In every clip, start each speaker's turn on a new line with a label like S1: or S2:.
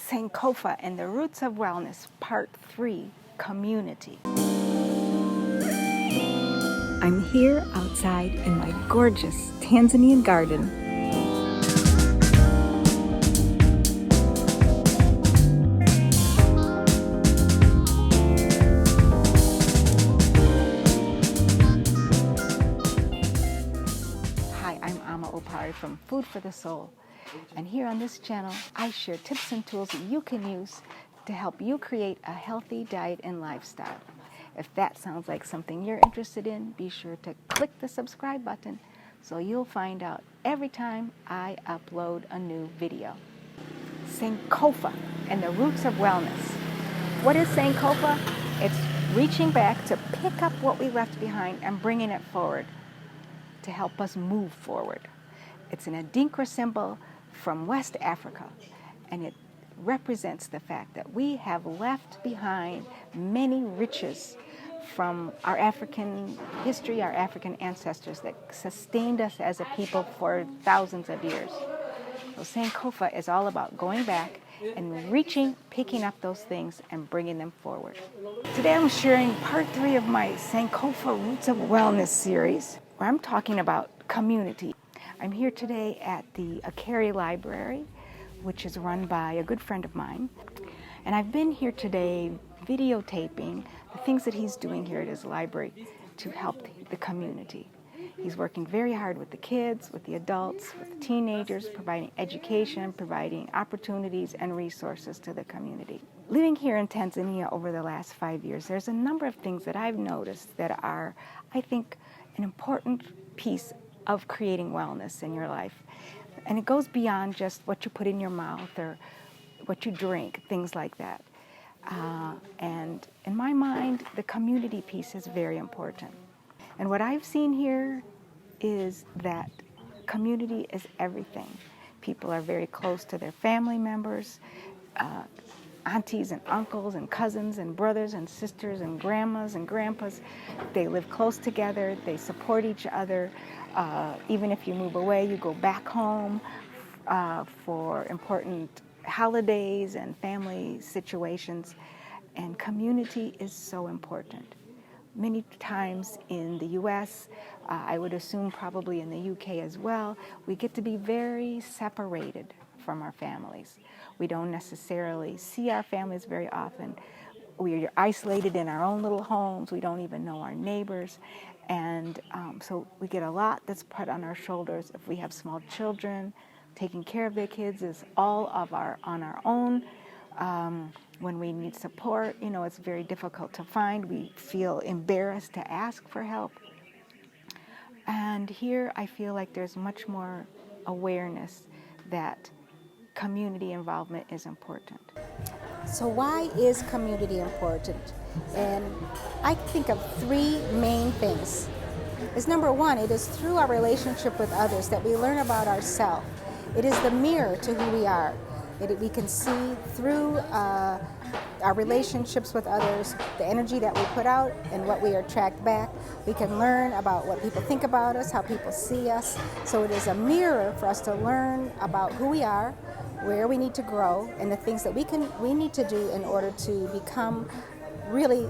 S1: Sankofa and the Roots of Wellness, Part 3, Community. I'm here outside in my gorgeous Tanzanian garden. Hi, I'm Ama Opari from Food for the Soul. And here on this channel, I share tips and tools that you can use to help you create a healthy diet and lifestyle. If that sounds like something you're interested in, be sure to click the subscribe button so you'll find out every time I upload a new video. Sankofa and the Roots of Wellness. What is Sankofa? It's reaching back to pick up what we left behind and bringing it forward to help us move forward. It's an Adinkra symbol from West Africa, and it represents the fact that we have left behind many riches from our African history, our African ancestors that sustained us as a people for thousands of years. So Sankofa is all about going back and reaching, picking up those things and bringing them forward. Today I'm sharing part 3 of my Sankofa Roots of Wellness series, where I'm talking about community. I'm here today at the Akeri library, which is run by a good friend of mine. And I've been here today videotaping the things that he's doing here at his library to help the community. He's working very hard with the kids, with the adults, with the teenagers, providing education, providing opportunities and resources to the community. Living here in Tanzania over the last 5 years, there's a number of things that I've noticed that are, I think, an important piece of creating wellness in your life. And it goes beyond just what you put in your mouth or what you drink, things like that. And in my mind, the community piece is very important. And what I've seen here is that community is everything. People are very close to their family members, aunties and uncles and cousins and brothers and sisters and grandmas and grandpas. They live close together, they support each other. Even if you move away, you go back home for important holidays and family situations. And community is so important. Many times in the US, I would assume probably in the UK as well, we get to be very separated from our families. We don't necessarily see our families very often. We are isolated in our own little homes. We don't even know our neighbors. And so we get a lot that's put on our shoulders. If we have small children, taking care of their kids is all of on our own. When we need support, it's very difficult to find. We feel embarrassed to ask for help. And here I feel like there's much more awareness that community involvement is important.
S2: So why is community important? And I think of 3 main things. Is number 1, it is through our relationship with others that we learn about ourselves. It is the mirror to who we are. We can see through our relationships with others, the energy that we put out and what we attract back. We can learn about what people think about us, how people see us. So it is a mirror for us to learn about who we are, where we need to grow, and the things that we need to do in order to become really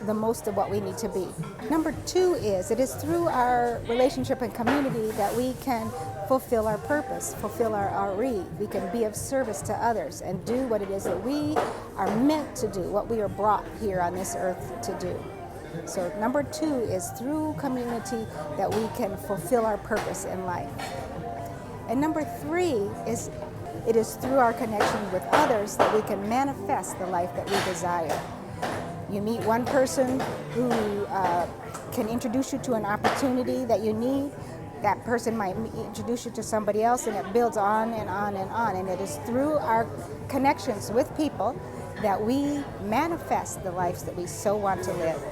S2: the most of what we need to be. Number 2 is it is through our relationship and community that we can fulfill our purpose, fulfill our we can be of service to others and do what it is that we are meant to do, what we are brought here on this earth to do. So number 2 is through community that we can fulfill our purpose in life. And number 3 is it is through our connection with others that we can manifest the life that we desire. You meet one person who can introduce you to an opportunity that you need. That person might introduce you to somebody else, and it builds on and on and on. And it is through our connections with people that we manifest the lives that we so want to live.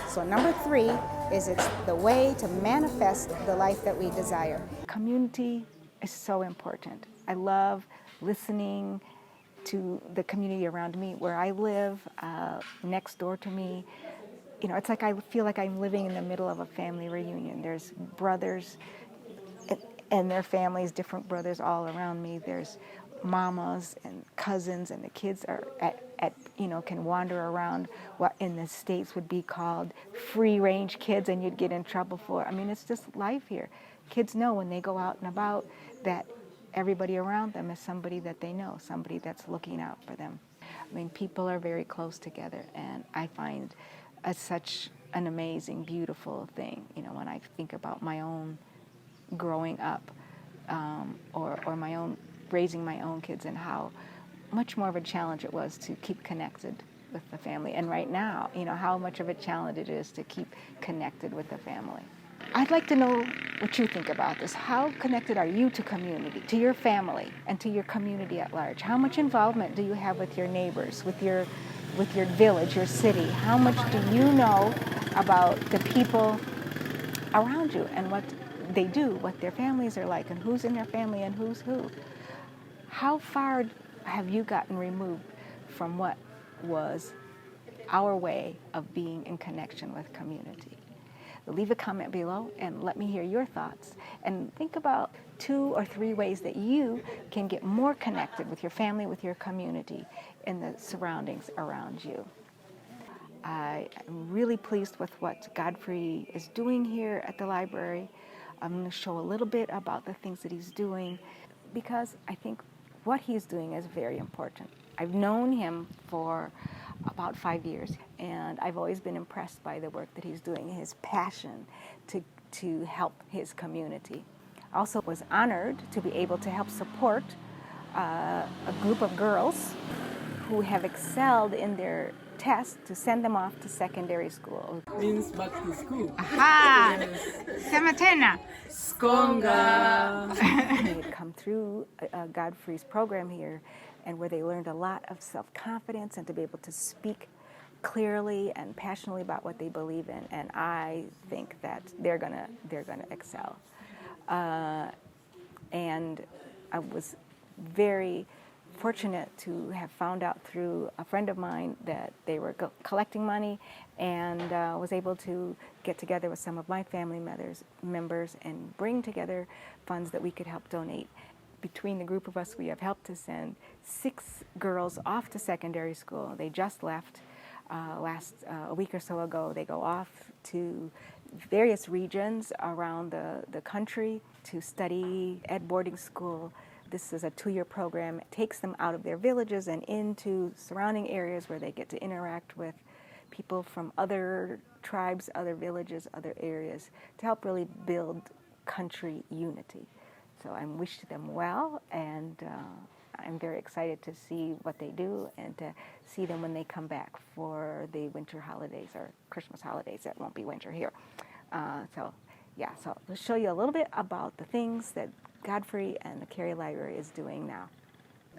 S2: So number 3 is it's the way to manifest the life that we desire.
S1: Community is so important. I love listening to the community around me where I live, next door to me. It's like I feel like I'm living in the middle of a family reunion. There's brothers and their families, different brothers all around me. There's mamas and cousins, and the kids are can wander around what in the States would be called free-range kids, and you'd get in trouble for. I mean, it's just life here. Kids know when they go out and about that everybody around them is somebody that they know, somebody that's looking out for them. I mean, people are very close together, and I find such an amazing, beautiful thing. When I think about my own growing up, or my own raising my own kids, and how much more of a challenge it was to keep connected with the family. And right now, how much of a challenge it is to keep connected with the family. I'd like to know what you think about this. How connected are you to community, to your family, and to your community at large? How much involvement do you have with your neighbors, with your village, your city? How much do you know about the people around you and what they do, what their families are like, and who's in their family and who's who? How far have you gotten removed from what was our way of being in connection with community? Leave a comment below and let me hear your thoughts. And think about 2 or 3 ways that you can get more connected with your family, with your community, in the surroundings around you. I am really pleased with what Godfrey is doing here at the library. I'm going to show a little bit about the things that he's doing, because I think what he's doing is very important. I've known him for about 5 years, and I've always been impressed by the work that he's doing, his passion to help his community. I also was honored to be able to help support a group of girls who have excelled in their tests to send them off to secondary school.
S3: Means back to school.
S1: Aha!
S3: Yes.
S1: Sematena!
S3: Skonga!
S1: They had come through Godfrey's program here, and where they learned a lot of self-confidence and to be able to speak clearly and passionately about what they believe in. And I think that they're gonna excel. And I was very fortunate to have found out through a friend of mine that they were collecting money, and was able to get together with some of my family members and bring together funds that we could help donate. Between the group of us, we have helped to send 6 girls off to secondary school. They just left a week or so ago. They go off to various regions around the country to study at boarding school. This is a 2-year program. It takes them out of their villages and into surrounding areas where they get to interact with people from other tribes, other villages, other areas, to help really build country unity. So I wish them well, and I'm very excited to see what they do and to see them when they come back for the winter holidays or Christmas holidays. It won't be winter here. So let's show you a little bit about the things that Godfrey and the Akeri Library is doing now.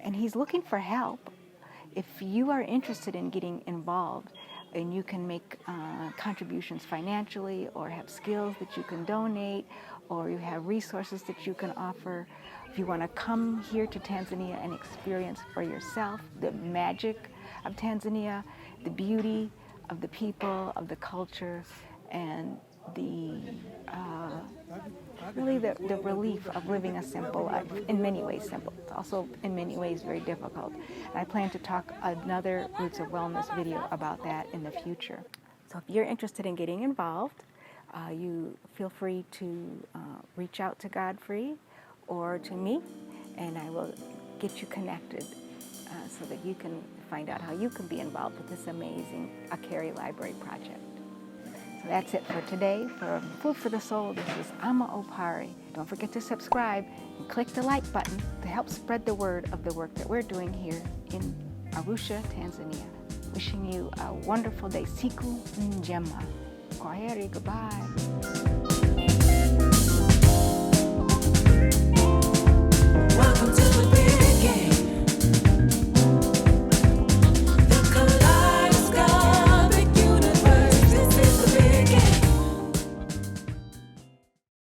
S1: And he's looking for help. If you are interested in getting involved, and you can make contributions financially, or have skills that you can donate, or you have resources that you can offer. If you want to come here to Tanzania and experience for yourself the magic of Tanzania, the beauty of the people, of the culture, and really the relief of living a simple life. In many ways simple, also in many ways very difficult. And I plan to talk another Roots of Wellness video about that in the future. So if you're interested in getting involved, you feel free to reach out to Godfrey or to me, and I will get you connected so that you can find out how you can be involved with this amazing Akeri Library project. So that's it for today. For Food for the Soul, this is Ama Opari. Don't forget to subscribe and click the like button to help spread the word of the work that we're doing here in Arusha, Tanzania. Wishing you a wonderful day. Siku njema. Kwaheri, goodbye.